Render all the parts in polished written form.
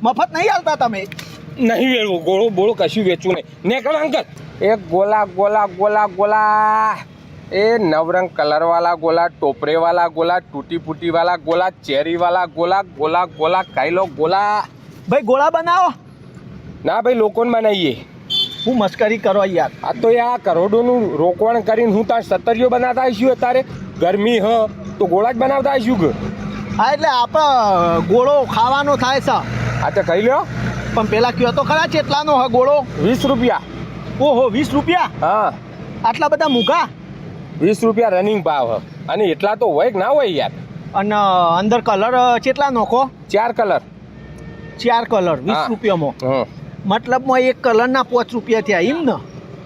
મફત નહીં હાલતા તમે. નહીં વેચવું, ગોળો બોળો કશું વેચવું નહીં. નીકળો અંકલ. એક ગોલા ગોલા ગોલા ગોલા, એ નવરંગ કલર વાલા ગોલા, ટોપરે વાલા ગોલા, તૂટી ફૂટી વાલા ગોલા, ચેરી વાલા ગોલા, ગોલા ગોલા ખાઈ લો ગોલા. ભાઈ ગોળા બનાવો. ના ભાઈ, લોકોને બનાવીએ. હું મસ્કરી કરો યાર. આ તો યાર કરોડોનું રોકવણ કરીને હું તાર સત્તરીઓ બનાવતા આવીશું. અત્યારે ગરમી તો ગોળા જ બનાવતા આવીશું કે. હા એટલે આપણે ગોળો ખાવાનો થાય છે. આ તો ખાઈ લ્યો. પણ પેલા કયો તો ખરા કેટલાનો હ ગોળો? 20 રૂપિયા. ઓહો 20 રૂપિયા? હા. આટલા બધા મૂઘા? 20 રૂપિયા રનિંગ ભાવ. અને એટલા તો હોય કે ના હોય યાર. અને અંદર કલર કેટલા નોખો? 4 કલર. 4 કલર 20 રૂપિયામાં? હા. મતલબમાં એક કલરના 5 રૂપિયા થયા એમ ને?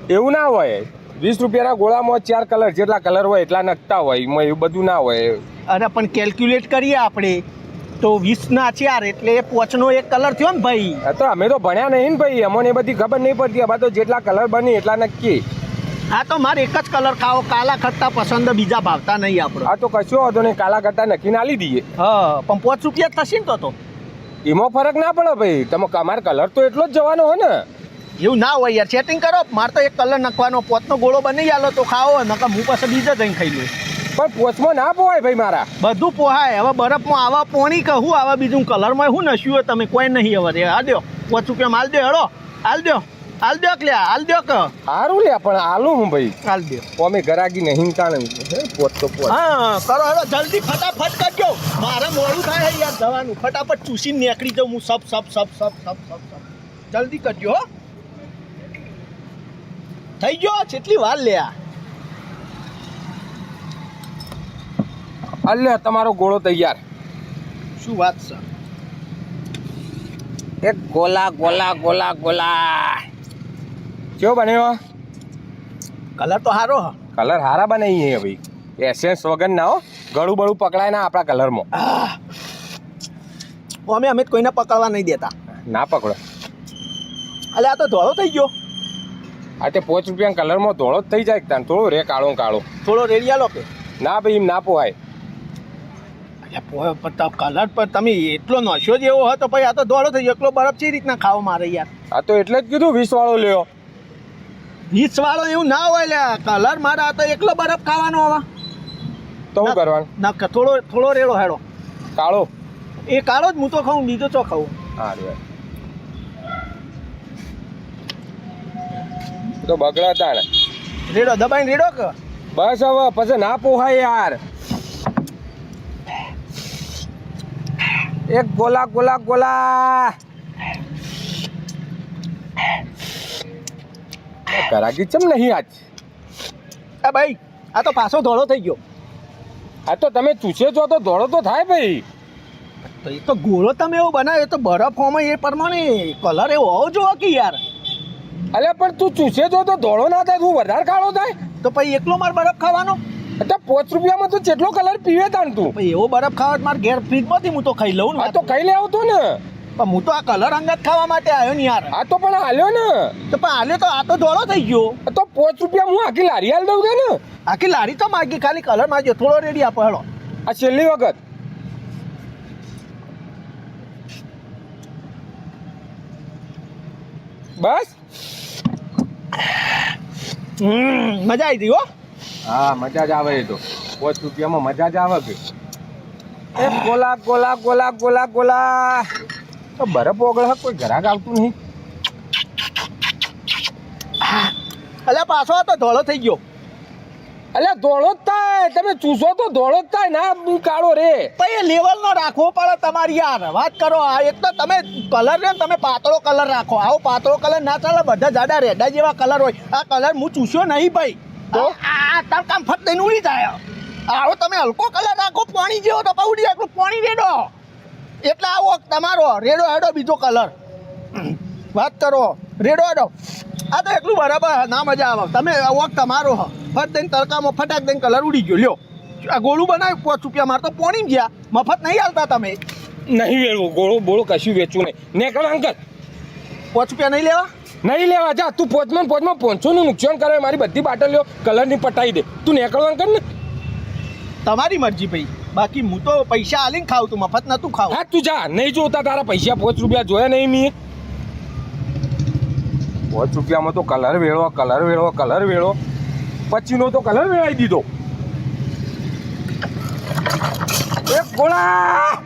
એવું ના હોય. 20 રૂપિયાના ગોળામાં 4 કલર, જેટલા કલર હોય એટલા નખતા હોય. એમાં એવું બધું ના હોય. અરે પણ કેલ્ક્યુલેટ કરીએ આપણે તો 20ના 4 એટલે 5નો એક કલર થયો ને ભાઈ. તો અમે તો ભણ્યા નહીં ને ભાઈ, અમને એ બધી ખબર નહીં પડતી. હવે તો જેટલા કલર બની એટલા નક્કી. હા તો મારે એક જ કલર ખાવો, કાલા ખટ્ટા પસંદ, બીજા ભાવતા નહીં આપણે. આ તો કશો વાંધો નહીં, કાલા કરતા નક્કી ના લીધી. હા પણ 5 રૂપિયા થશે ને તો એમાં ફરક ના પડે ભાઈ. તમે અમારે કલર તો એટલો જ જવાનો હોય ને. એવું ના હોય યાર, સેટિંગ કરો. મારે તો એક કલર નાખવાનો, 5નો ગોળો બની આલો તો ખાવો, નકર હું પાસે બીજા જઈને ખાઈ લઉં. પણ પોચમાં ના પોવાય ભાઈ મારા. બધું પોહાય. હવે બરફમાં આવા પોણી કહું, આવા બીજું કલરમાં શું નશ્યું હોય તમે કોઈ નહીં. હવે હાલ દો 5 રૂપિયા હાલ દો. હેડો હાલ દો, હાલ દો કે હાલ દો કે સારું લે. પણ આલું હું ભાઈ, હાલ દો. અમે ગરાગી નહીં તાણે પોચ તો પોચ. હા કરો હેડો જલ્દી ફટાફટ કરજો, મારે મોડું થાય યાર જવાનું. ફટાફટ ચૂસીને નીકળી જાઉં હું. સબ જલ્દી કરજો હો. થઈ ગયો? કેટલી વાર લે? અલ્યા તમારો ગોળો તૈયાર. શું વાત છે? એક ગોલા ગોલા ગોલા ગોલા. કેવો બન્યો? કલર તો સારો હ. કલર હારા બનાવીએ ભાઈ. એસેન્સ વગર ના હો. ગળું બળું પકડાય ના આપણા કલરમાં. અમે કોઈને પકડવા નહીં દેતા. ના પકડો. અલે આ તો ધોળો થઈ ગયો. આ તે 5 રૂપિયા કલરમાં ધોળો જ થઈ જાય. તાન થોડો રે કાળો કાળો. થોડો રેડિયા લો કે ના ભાઈ, એમ ના પોહાય. કલર પર તમે એટલો નશો જેવો હોય તો પછી આ તો ધોળો થઈ ગયો. એકલો બરફ છે રીતના ખાવો મારે યાર. આ તો એટલે જ કીધું 20 વાળો લ્યો. 20 વાળો એવું ના હોય લે. કલર મારે આ તો એકલો બરફ ખાવાનો હવે. તો શું કરવાનું? ના થોડો રેડો હેડો. કાળો? એ કાળો જ હું તો ખાઉં, બીજો ચો ખાઉં. હા રે તો બગડા તા ને. રેડો દબાઈને રેડો કે બસ હવે પછી ના પોહાય યાર. એક ગોલા ગોલા ગોલા. કરાગી ચમ નહીં આજ? એ ભાઈ આ તો પાછો ધોળો થઈ ગયો. આ તો તમે ચૂસે છો તો ધોળો તો થાય ભાઈ. તો એ તો ગોળો તમે એવો બનાવ્યો તો બરફ હોમાં એ પ્રમાણે કલર એવો હોવો જોવો કે યાર. અલ્યા પણ તું ચૂસે છો તો ધોળો ના થાય, તું વધારે કાળો થાય. તો પછી એકલો મારે બરફ ખાવાનો? એટલે 5 રૂપિયામાં તું જેટલો કલર પીવે તાન તું. પછી એવો બરફ ખાવા મારે ઘેર ફ્રીજમાંથી હું તો ખાઈ લઉં ને. આ તો કઈ લેવું તું ને. પણ હું તો આ કલર અંગત ખાવા માટે આવ્યો ને યાર. આ તો પણ હાલ્યો ને. તો પણ હાલ્યો તો આ તો ધોળો થઈ ગયો. તો 5 રૂપિયા હું આખી લારી હાલ દઉં ને. આખી લારી તો માગી, ખાલી કલર માગજો. થોડો રેડી આપો હેડો. આ છેલ્લી વખત. બસ મજા આવી ગઈ હો. હા મજા જ આવે. એ તો 5 રૂપિયામાં મજા જ આવે કે. એ ગોલા ગોલા ગોલા ગોલા ગોલા. તો બરફ ઓગળ કોઈ ઘરાક આવતું નહીં. અલ્યા પાછો આ તો ધોળો થઈ ગયો. અલ્યા ધોળો જ થાય. તમે ચૂસો તો ધોળો જ થાય. ના કાળો રે. પછી લેવલ નો રાખવો પડે તમારી યાર. વાત કરો. આ એક તો તમે કલર ને તમે પાતળો કલર રાખો. આવો પાતળો કલર ના ચાલે. બધા જાડા રેડા જેવા કલર હોય. આ કલર હું ચૂસ્યો નહીં ભાઈ. તો આ તાર કામ ફટ દઈને ઉડી જાય. આવો તમે હલકો કલર રાખો, પાણી જેવો તો પાઉડી એટલું પાણી રેડો. એટલે આવો તમારો રેડો હેડો બીજો કલર. વાત કરો રેડો હેડો. આ તો એટલું બરાબર ના મજા આવે. તમે વોક તમારો હ ફટ દઈને તડકામાં ફટાક દઈને કલર ઉડી ગયો. લ્યો આ ગોળું બનાવ્યું 5 રૂપિયા. મારે તો પોણી ગયા. મફત નહીં હાલતા તમે. નહીં વેચવું, ગોળો બોળો કશું વેચવું નહીં. નીકળો અંકલ. 5 રૂપિયા નહીં લેવા? નહીં લેવા. જા તું પોચમાં 500 નું નુકસાન કરે. મારી બધી બાટલીઓ કલરની પટાઈ દે. તું નીકળવા અંકલ ને. તમારી મરજી ભાઈ. બાકી હું તો પૈસા આલીને ખાવ તું, મફત નતું ખાવ. હા તું જા, નહીં જોતા તારા પૈસા 5 રૂપિયા જોયા નહીં મેં. 5 રૂપિયામાં તો કલર વેળો, કલર વેળો, કલર વેળો. 25 નો તો કલર વેળાઈ દીધો. એક ગોળા